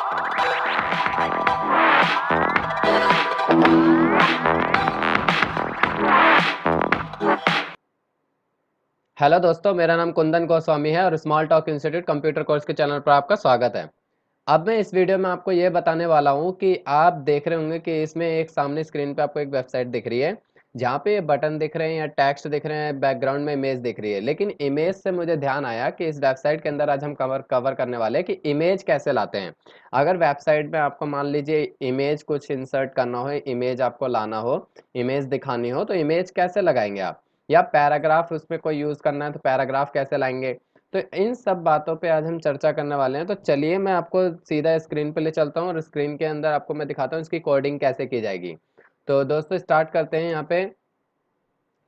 Hello दोस्तों, मेरा नाम कुंदन गोस्वामी है और small talk institute computer course के चैनल पर आपका स्वागत है। अब मैं इस वीडियो में आपको ये बताने वाला हूँ कि आप देख रहे होंगे कि इसमें एक सामने स्क्रीन पे आपको एक वेबसाइट दिख रही है, जहाँ पे ये बटन दिख रहे हैं या टेक्स्ट दिख रहे हैं, बैकग्राउंड में इमेज दिख रही है। लेकिन इमेज से मुझे ध्यान आया कि इस वेबसाइट के अंदर आज हम कवर करने वाले हैं कि इमेज कैसे लाते हैं। अगर वेबसाइट में आपको मान लीजिए इमेज कुछ इंसर्ट करना हो, इमेज आपको लाना हो, इमेज दिखानी हो, तो इमेज कैसे लगाएंगे आप, या पैराग्राफ उसमें कोई यूज करना है तो पैराग्राफ कैसे लाएंगे। तो इन सब बातों पे आज हम चर्चा करने वाले हैं। तो चलिए मैं आपको सीधा स्क्रीन पे ले चलता हूँ और स्क्रीन के अंदर आपको मैं दिखाता हूँ इसकी कोडिंग कैसे की जाएगी। तो दोस्तों स्टार्ट करते हैं।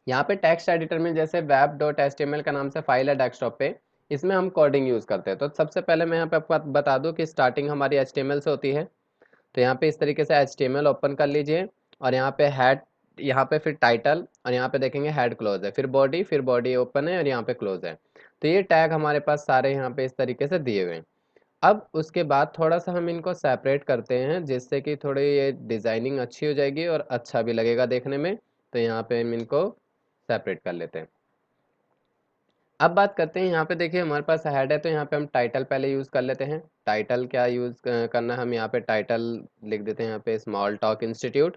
यहाँ पे टेक्स्ट एडिटर में जैसे web.html का नाम से फाइल है डेस्कटॉप पे, इसमें हम कोडिंग यूज करते हैं। तो सबसे पहले मैं यहाँ पे आपको बता दूं कि स्टार्टिंग हमारी HTML से होती है। तो यहाँ पे इस तरीके से HTML ओपन कर लीजिए और यहाँ पे हेड, यहाँ पे फिर टाइटल और यहाँ पे देखेंगे हेड क्लोज है, फिर बॉडी ओपन है और यहाँ पे क्लोज है। तो ये टैग हमारे पास सारे यहाँ पे इस तरीके से दिए हुए हैं। अब उसके बाद थोड़ा सा हम इनको सेपरेट करते हैं जिससे कि थोड़ी ये डिजाइनिंग अच्छी हो जाएगी और अच्छा भी लगेगा देखने में। तो यहाँ पे हम इनको सेपरेट कर लेते हैं। अब बात करते हैं, यहाँ पे देखिए हमारे पास हेड है तो यहाँ पे हम टाइटल पहले यूज कर लेते हैं। टाइटल क्या यूज करना है, हम यहाँ पे टाइटल लिख देते हैं, यहाँ पे स्मॉल टॉक इंस्टीट्यूट।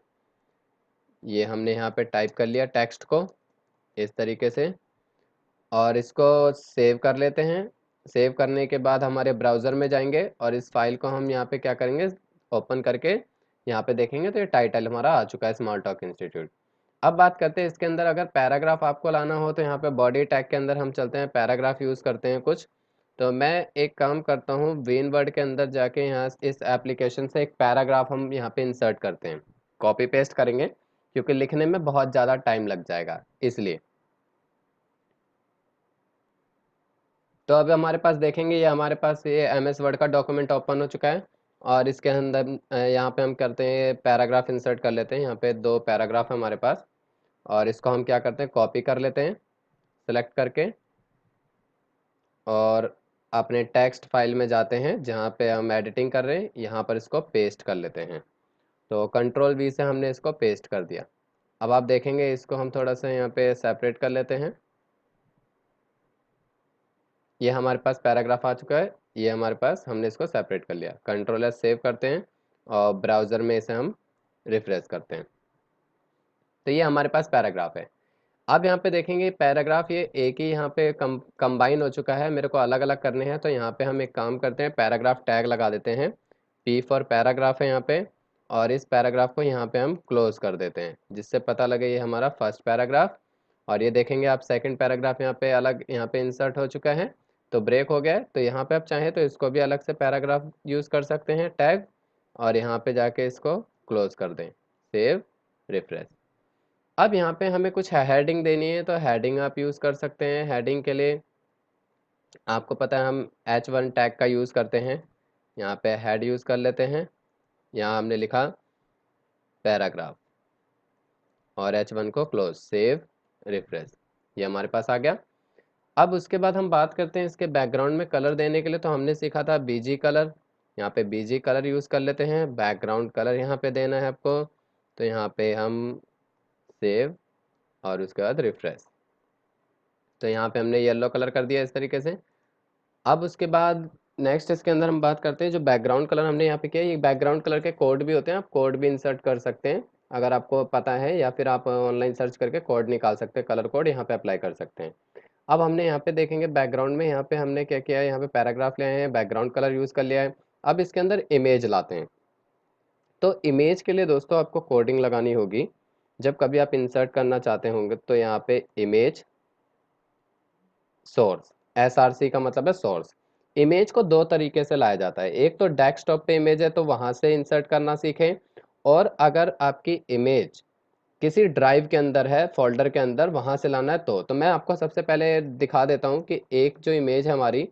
ये हमने यहाँ पे टाइप कर लिया टेक्स्ट को इस तरीके से और इसको सेव कर लेते हैं। सेव करने के बाद हमारे ब्राउज़र में जाएंगे और इस फाइल को हम यहाँ पे क्या करेंगे, ओपन करके यहाँ पे देखेंगे तो ये टाइटल हमारा आ चुका है, स्मॉल टॉक इंस्टीट्यूट। अब बात करते हैं इसके अंदर अगर पैराग्राफ आपको लाना हो तो यहाँ पे बॉडी टैग के अंदर हम चलते हैं, पैराग्राफ यूज़ करते हैं कुछ। तो मैं एक काम करता हूँ, वेन वर्ड के अंदर जाके यहाँ इस एप्लीकेशन से एक पैराग्राफ हम यहाँ पे इंसर्ट करते हैं। कॉपी पेस्ट करेंगे क्योंकि लिखने में बहुत ज़्यादा टाइम लग जाएगा इसलिए। तो अब हमारे पास देखेंगे, ये हमारे पास ये MS वर्ड का डॉक्यूमेंट ओपन हो चुका है और इसके अंदर यहाँ पे हम करते हैं पैराग्राफ इंसर्ट कर लेते हैं। यहाँ पे 2 पैराग्राफ है हमारे पास और इसको हम क्या करते हैं, कॉपी कर लेते हैं सेलेक्ट करके और अपने टेक्स्ट फाइल में जाते हैं जहाँ पे हम एडिटिंग कर रहे हैं, यहाँ पर इसको पेस्ट कर लेते हैं। तो Ctrl+V से हमने इसको पेस्ट कर दिया। अब आप देखेंगे इसको हम थोड़ा सा यहाँ पे सेपरेट कर लेते हैं। ये हमारे पास पैराग्राफ आ चुका है, ये हमारे पास हमने इसको सेपरेट कर लिया। Ctrl+S सेव करते हैं और ब्राउज़र में इसे हम रिफ्रेश करते हैं। तो ये हमारे पास पैराग्राफ है। अब यहाँ पे देखेंगे पैराग्राफ ये एक ही यहाँ पे कंबाइन हो चुका है, मेरे को अलग अलग करने हैं। तो यहाँ पे हम एक काम करते हैं, पैराग्राफ टैग लगा देते हैं। P फॉर पैराग्राफ है यहाँ पे और इस पैराग्राफ को यहाँ पे हम क्लोज कर देते हैं जिससे पता लगे ये हमारा फर्स्ट पैराग्राफ। और ये देखेंगे आप सेकंड पैराग्राफ यहाँ पे अलग यहाँ पे इंसर्ट हो चुका है, तो ब्रेक हो गया है। तो यहाँ पे आप चाहें तो इसको भी अलग से पैराग्राफ यूज़ कर सकते हैं टैग और यहाँ पे जाके इसको क्लोज कर दें, सेव, रिफ्रेश। अब यहाँ पे हमें कुछ हेडिंग देनी है तो हेडिंग आप यूज़ कर सकते हैं। हेडिंग के लिए आपको पता है हम H1 टैग का यूज़ करते हैं। यहाँ पे हेड यूज़ कर लेते हैं, यहाँ हमने लिखा पैराग्राफ और H1 को क्लोज, सेव, रिफ्रेश, ये हमारे पास आ गया। अब उसके बाद हम बात करते हैं इसके बैकग्राउंड में कलर देने के लिए। तो हमने सीखा था बीजी कलर, यहाँ पे बीजी कलर यूज़ कर लेते हैं। बैकग्राउंड कलर यहाँ पे देना है आपको, तो यहाँ पे हम सेव और उसके बाद रिफ्रेश। तो यहाँ पे हमने येलो कलर कर दिया इस तरीके से। अब उसके बाद नेक्स्ट इसके अंदर हम बात करते हैं जो बैकग्राउंड कलर हमने यहाँ पे किया, ये बैकग्राउंड कलर के कोड भी होते हैं, आप कोड भी इंसर्ट कर सकते हैं अगर आपको पता है, या फिर आप ऑनलाइन सर्च करके कोड निकाल सकते हैं, कलर कोड यहाँ पे अप्लाई कर सकते हैं। अब हमने यहाँ पे देखेंगे बैकग्राउंड में यहाँ पे हमने क्या किया है, यहाँ पे पैराग्राफ ले आए हैं, बैकग्राउंड कलर यूज़ कर लिया है। अब इसके अंदर इमेज लाते हैं। तो इमेज के लिए दोस्तों आपको कोडिंग लगानी होगी। जब कभी आप इंसर्ट करना चाहते होंगे तो यहाँ पे इमेज सोर्स, SRC का मतलब है सोर्स। इमेज को 2 तरीके से लाया जाता है, एक तो डेस्कटॉप पे इमेज है तो वहां से इंसर्ट करना सीखें, और अगर आपकी इमेज किसी ड्राइव के अंदर है, फोल्डर के अंदर, वहां से लाना है तो मैं आपको सबसे पहले दिखा देता हूँ कि एक जो इमेज है हमारी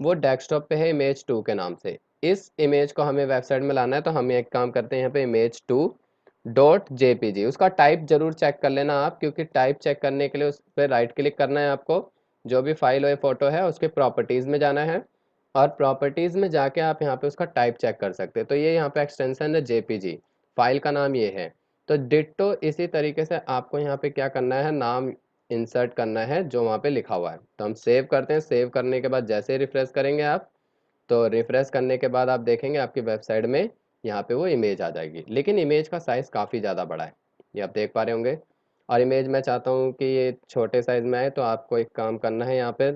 वो डेस्कटॉप पे है Image2 के नाम से। इस इमेज को हमें वेबसाइट में लाना है तो हम एक काम करते हैं, यहाँ पे Image2.jpg, उसका टाइप जरूर चेक कर लेना आप, क्योंकि टाइप चेक करने के लिए उस पर राइट क्लिक करना है आपको, जो भी फाइल और फोटो है उसके प्रॉपर्टीज में जाना है और प्रॉपर्टीज़ में जाके आप यहाँ पे उसका टाइप चेक कर सकते हैं। तो ये यहाँ पे एक्सटेंशन है जेपीजी, फाइल का नाम ये है। तो डिट्टो इसी तरीके से आपको यहाँ पे क्या करना है, नाम इंसर्ट करना है जो वहाँ पे लिखा हुआ है। तो हम सेव करते हैं। सेव करने के बाद जैसे ही रिफ्रेश करेंगे आप, तो रिफ्रेश करने के बाद आप देखेंगे आपकी वेबसाइट में यहाँ पे वो इमेज आ जाएगी। लेकिन इमेज का साइज़ काफ़ी ज़्यादा बड़ा है, ये आप देख पा रहे होंगे। और इमेज मैं चाहता हूँ कि ये छोटे साइज़ में आए, तो आपको एक काम करना है यहाँ पे,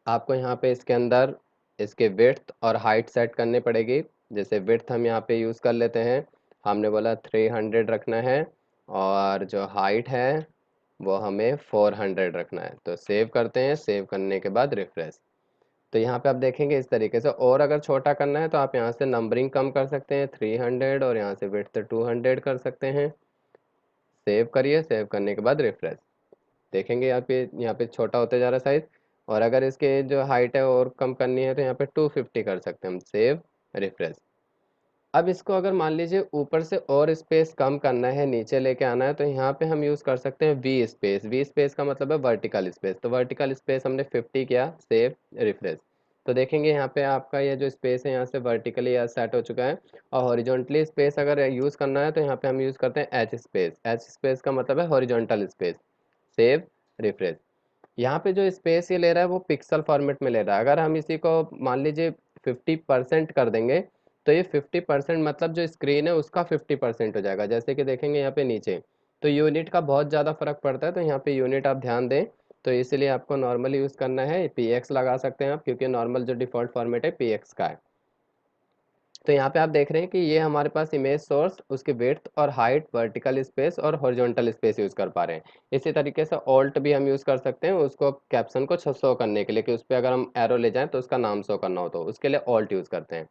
आपको यहाँ पे इसके अंदर इसके विड्थ और हाइट सेट करनी पड़ेगी। जैसे विड्थ हम यहाँ पे यूज़ कर लेते हैं, हमने बोला 300 रखना है, और जो हाइट है वो हमें 400 रखना है। तो सेव करते हैं। सेव करने के बाद रिफ्रेश, तो यहाँ पे आप देखेंगे इस तरीके से। और अगर छोटा करना है तो आप यहाँ से नंबरिंग कम कर सकते हैं 300, और यहाँ से विड्थ 200 कर सकते हैं। सेव करिए। सेव करने के बाद रिफ्रेश, देखेंगे यहाँ पे छोटा होते जा रहा है साइज। और अगर इसके जो हाइट है और कम करनी है तो यहाँ पे 250 कर सकते हैं हम। Save, refresh. अब इसको अगर मान लीजिए ऊपर से और स्पेस कम करना है, नीचे लेके आना है, तो यहाँ पे हम यूज़ कर सकते हैं वी स्पेस। वी स्पेस का मतलब है वर्टिकल स्पेस। तो वर्टिकल स्पेस हमने 50 किया। Save, refresh. तो देखेंगे यहाँ पे आपका ये जो स्पेस है यहाँ से वर्टिकली सेट हो चुका है। और हॉरिजॉन्टली स्पेस अगर यूज़ करना है तो यहाँ पे हम यूज़ करते हैं एच स्पेस। एच स्पेस का मतलब है हॉरिजॉन्टल स्पेस। Save, refresh. यहाँ पे जो स्पेस ये ले रहा है वो पिक्सल फॉर्मेट में ले रहा है। अगर हम इसी को मान लीजिए 50% कर देंगे, तो ये 50% मतलब जो स्क्रीन है उसका 50% हो जाएगा। जैसे कि देखेंगे यहाँ पे नीचे, तो यूनिट का बहुत ज़्यादा फर्क पड़ता है। तो यहाँ पे यूनिट आप ध्यान दें। तो इसलिए आपको नॉर्मल यूज़ करना है, पीएक्स लगा सकते हैं आप, क्योंकि नॉर्मल जो डिफ़ॉल्ट फॉर्मेट है पीएक्स का है। तो यहाँ पे आप देख रहे हैं कि ये हमारे पास इमेज सोर्स, उसकी विड्थ और हाइट, वर्टिकल स्पेस और हॉरिजॉन्टल स्पेस यूज़ कर पा रहे हैं। इसी तरीके से ऑल्ट भी हम यूज़ कर सकते हैं उसको कैप्शन को शो करने के लिए, कि उस पर अगर हम एरो ले जाएं तो उसका नाम शो करना हो, तो उसके लिए ऑल्ट यूज़ करते हैं।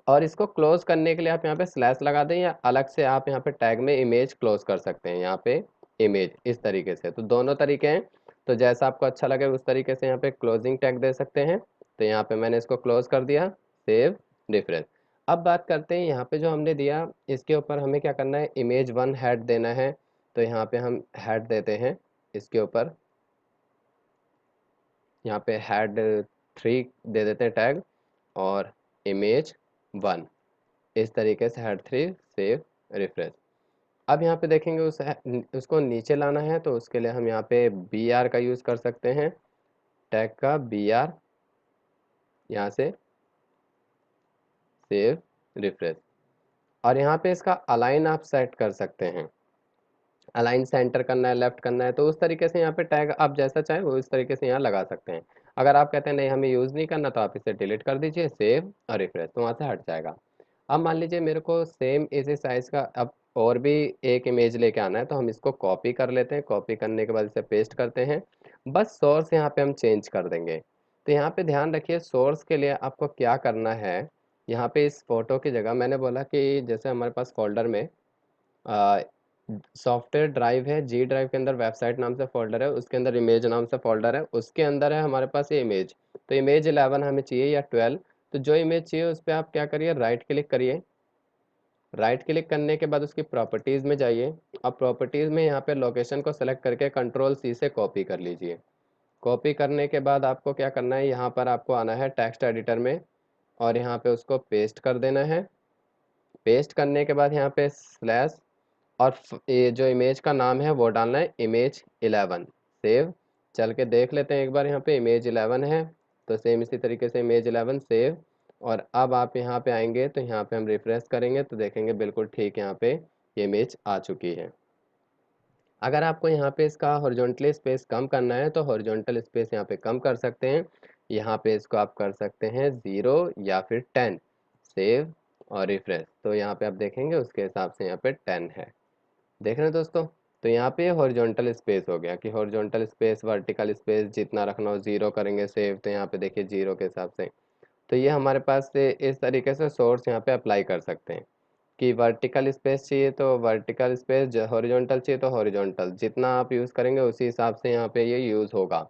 और इसको क्लोज करने के लिए आप यहाँ पे स्लैश लगा दें, या अलग से आप यहाँ पे टैग में इमेज क्लोज कर सकते हैं। यहाँ पे इमेज इस तरीके से, तो दोनों तरीके हैं। तो जैसा आपको अच्छा लगे उस तरीके से यहाँ पे क्लोजिंग टैग दे सकते हैं। तो यहाँ पे मैंने इसको क्लोज कर दिया। Save, refresh. अब बात करते हैं यहाँ पे जो हमने दिया, इसके ऊपर हमें क्या करना है, इमेज 1 हेड देना है। तो यहाँ पे हम हेड देते हैं इसके ऊपर, यहाँ पे हेड 3 दे देते हैं टैग, और इमेज 1, इस तरीके से हेड 3। Save, refresh. अब यहाँ पे देखेंगे उसको नीचे लाना है, तो उसके लिए हम यहाँ पे बी आर का यूज़ कर सकते हैं, टैग का बी आर, यहाँ से सेव, रिफ्रेश। और यहाँ पे इसका अलाइन आप सेट कर सकते हैं, अलाइन सेंटर करना है, लेफ्ट करना है, तो उस तरीके से यहाँ पे टैग आप जैसा चाहें वो इस तरीके से यहाँ लगा सकते हैं। अगर आप कहते हैं नहीं हमें यूज़ नहीं करना, तो आप इसे डिलीट कर दीजिए। सेव और रिफ्रेश, तो वहाँ से हट जाएगा। अब मान लीजिए मेरे को सेम इसी साइज़ का अब और भी एक इमेज लेके आना है, तो हम इसको कॉपी कर लेते हैं। कॉपी करने के बाद इसे पेस्ट करते हैं। बस सोर्स यहाँ पे हम चेंज कर देंगे। तो यहाँ पे ध्यान रखिए, सोर्स के लिए आपको क्या करना है, यहाँ पे इस फोटो की जगह मैंने बोला कि जैसे हमारे पास फोल्डर में सॉफ्टवेयर ड्राइव है, जी ड्राइव के अंदर वेबसाइट नाम से फोल्डर है, उसके अंदर इमेज नाम से फोल्डर है, उसके अंदर है हमारे पास ये इमेज। तो इमेज 11 हमें चाहिए, या 12। तो जो इमेज चाहिए उस पर आप क्या करिए, राइट क्लिक करिए। राइट क्लिक करने के बाद उसकी प्रॉपर्टीज़ में जाइए। अब प्रॉपर्टीज़ में यहाँ पे लोकेशन को सेलेक्ट करके कंट्रोल सी से कॉपी कर लीजिए। कॉपी करने के बाद आपको क्या करना है, यहाँ पर आपको आना है टेक्स्ट एडिटर में, और यहाँ पे उसको पेस्ट कर देना है। पेस्ट करने के बाद यहाँ पे स्लैश, और ये जो इमेज का नाम है वो डालना है इमेज 11। सेव। चल के देख लेते हैं एक बार, यहाँ पे इमेज 11 है। तो सेम इसी तरीके से इमेज 11 सेव। और अब आप यहाँ पे आएंगे तो यहाँ पे हम रिफ्रेश करेंगे तो देखेंगे बिल्कुल ठीक यहाँ पे ये इमेज आ चुकी है। अगर आपको यहाँ पे इसका हॉरिजॉन्टल स्पेस कम करना है तो हॉरिजॉन्टल स्पेस यहाँ पे कम कर सकते हैं। यहाँ पे इसको आप कर सकते हैं 0 या फिर 10। सेव और रिफ्रेश, तो यहाँ पे आप देखेंगे उसके हिसाब से यहाँ पे 10 है। देख रहे हैं दोस्तों। तो यहाँ पे हॉरिजॉन्टल स्पेस हो गया, कि हॉरिजॉन्टल स्पेस, वर्टिकल स्पेस जितना रखना हो 0 करेंगे सेव, तो यहाँ पे देखिए 0 के हिसाब से। तो ये हमारे पास से इस तरीके से सोर्स यहाँ पे अप्लाई कर सकते हैं, कि वर्टिकल स्पेस चाहिए तो वर्टिकल स्पेस, हॉरिजॉन्टल चाहिए तो हॉरिजॉन्टल, जितना आप यूज़ करेंगे उसी हिसाब से यहाँ पे ये यूज़ होगा।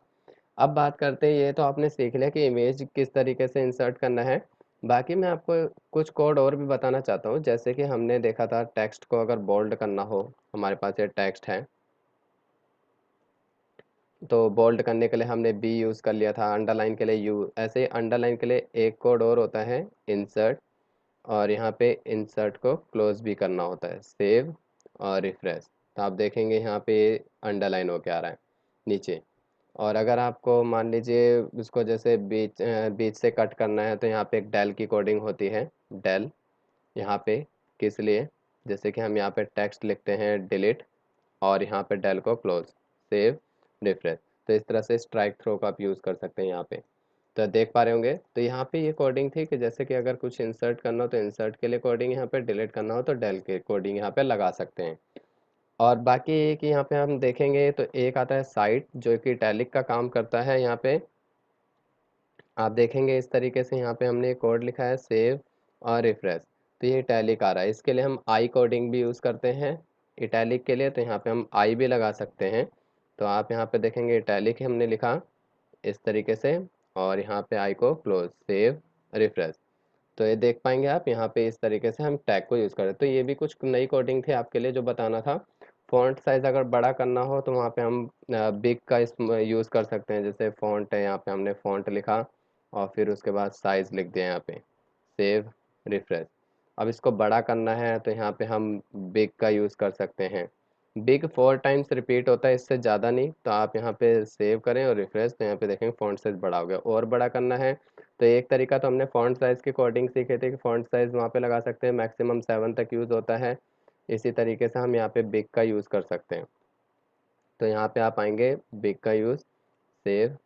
अब बात करते हैं, ये तो आपने सीख लिया कि इमेज किस तरीके से इंसर्ट करना है। बाकी मैं आपको कुछ कोड और भी बताना चाहता हूँ। जैसे कि हमने देखा था टेक्स्ट को अगर बोल्ड करना हो, हमारे पास ये टेक्स्ट है, तो बोल्ड करने के लिए हमने बी यूज़ कर लिया था, अंडरलाइन के लिए यू। ऐसे ही अंडरलाइन के लिए एक कोड और होता है इंसर्ट, और यहाँ पे इंसर्ट को क्लोज भी करना होता है, सेव और रिफ्रेश। तो आप देखेंगे यहाँ पे अंडरलाइन होके आ रहा है नीचे। और अगर आपको मान लीजिए उसको जैसे बीच से कट करना है, तो यहाँ पे एक डेल की कोडिंग होती है, डेल। यहाँ पे किस लिए, जैसे कि हम यहाँ पे टेक्स्ट लिखते हैं डिलीट, और यहाँ पे डेल को क्लोज, सेव, रिफ्रेश। तो इस तरह से स्ट्राइक थ्रो का आप यूज़ कर सकते हैं यहाँ पे। तो देख पा रहे होंगे, तो यहाँ पे ये कोडिंग थी कि जैसे कि अगर कुछ इंसर्ट करना हो तो इंसर्ट के लिए कोडिंग यहाँ पे, डिलीट करना हो तो डेल के कोडिंग यहाँ पे लगा सकते हैं। और बाकी एक यहाँ पे हम देखेंगे तो एक आता है साइट, जो कि इटैलिक का काम करता है। यहाँ पे आप देखेंगे इस तरीके से यहाँ पे हमने कोड लिखा है सेव और रिफ्रेश, तो ये इटैलिक आ रहा है। इसके लिए हम आई कोडिंग भी यूज़ करते हैं इटैलिक के लिए, तो यहाँ पे हम आई भी लगा सकते हैं। तो आप यहाँ पे देखेंगे इटैलिक हमने लिखा इस तरीके से, और यहाँ पे आई को क्लोज, सेव, रिफ्रेश। तो ये देख पाएंगे आप यहाँ पे इस तरीके से हम टैग को यूज़ करें। तो ये भी कुछ नई कोडिंग थी आपके लिए जो बताना था। फ़ॉन्ट साइज़ अगर बड़ा करना हो तो वहाँ पे हम बिग का इस यूज़ कर सकते हैं। जैसे फ़ॉन्ट है, यहाँ पे हमने फ़ॉन्ट लिखा और फिर उसके बाद साइज़ लिख दिया यहाँ पे, सेव, रिफ्रेश। अब इसको बड़ा करना है तो यहाँ पे हम बिग का यूज़ कर सकते हैं। बिग 4 टाइम्स रिपीट होता है, इससे ज़्यादा नहीं। तो आप यहाँ पे सेव करें और रिफ्रेश, तो यहाँ पे देखेंगे फ़ॉन्ट साइज़ बड़ा हो गया। और बड़ा करना है तो एक तरीका तो हमने फ़ॉन्ट साइज़ के कोडिंग सीखे थे कि फ़ॉन्ट साइज़ वहाँ पे लगा सकते हैं, मैक्सिमम 7 तक यूज़ होता है। इसी तरीके से हम यहाँ पे बिग का यूज़ कर सकते हैं। तो यहाँ पे आप आएंगे, बिग का यूज़, सेव,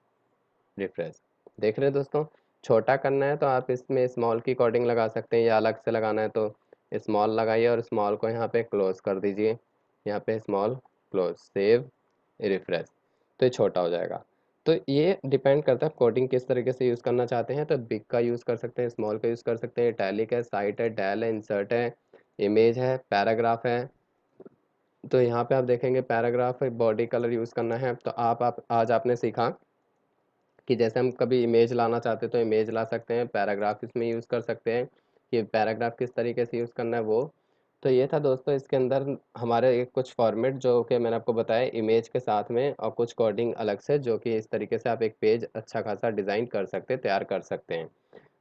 रिफ्रेश। देख रहे हैं दोस्तों, छोटा करना है तो आप इसमें स्मॉल की कोडिंग लगा सकते हैं, या अलग से लगाना है तो स्मॉल लगाइए और स्मॉल को यहाँ पे क्लोज कर दीजिए। यहाँ पे स्मॉल, क्लोज, सेव, रिफ्रेश, तो ये छोटा हो जाएगा। तो ये डिपेंड करता है कोडिंग किस तरीके से यूज़ करना चाहते हैं। तो बिग का यूज़ कर सकते हैं, स्मॉल का यूज़ कर सकते हैं, इटैलिक है, साइट है, डेल है, इंसर्ट है, इमेज है, पैराग्राफ है। तो यहाँ पे आप देखेंगे पैराग्राफ बॉडी कलर यूज़ करना है। तो आप आज आपने सीखा कि जैसे हम कभी इमेज लाना चाहते हैं तो इमेज ला सकते हैं, पैराग्राफ इसमें यूज़ कर सकते हैं कि पैराग्राफ किस तरीके से यूज़ करना है वो। तो ये था दोस्तों इसके अंदर हमारे एक कुछ फॉर्मेट जो कि मैंने आपको बताया इमेज के साथ में, और कुछ कोडिंग अलग से, जो कि इस तरीके से आप एक पेज अच्छा खासा डिज़ाइन कर सकते हैं, तैयार कर सकते हैं।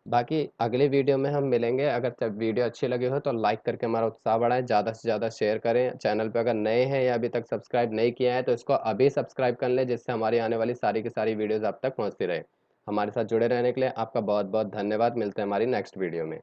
बाकी अगले वीडियो में हम मिलेंगे। अगर जब वीडियो अच्छी लगी हो तो लाइक करके हमारा उत्साह बढ़ाएं, ज़्यादा से ज़्यादा शेयर करें। चैनल पे अगर नए हैं या अभी तक सब्सक्राइब नहीं किया है तो इसको अभी सब्सक्राइब कर लें, जिससे हमारी आने वाली सारी की सारी वीडियोज़ आप तक पहुँचती रहे। हमारे साथ जुड़े रहने के लिए आपका बहुत बहुत धन्यवाद। मिलते हैं हमारी नेक्स्ट वीडियो में।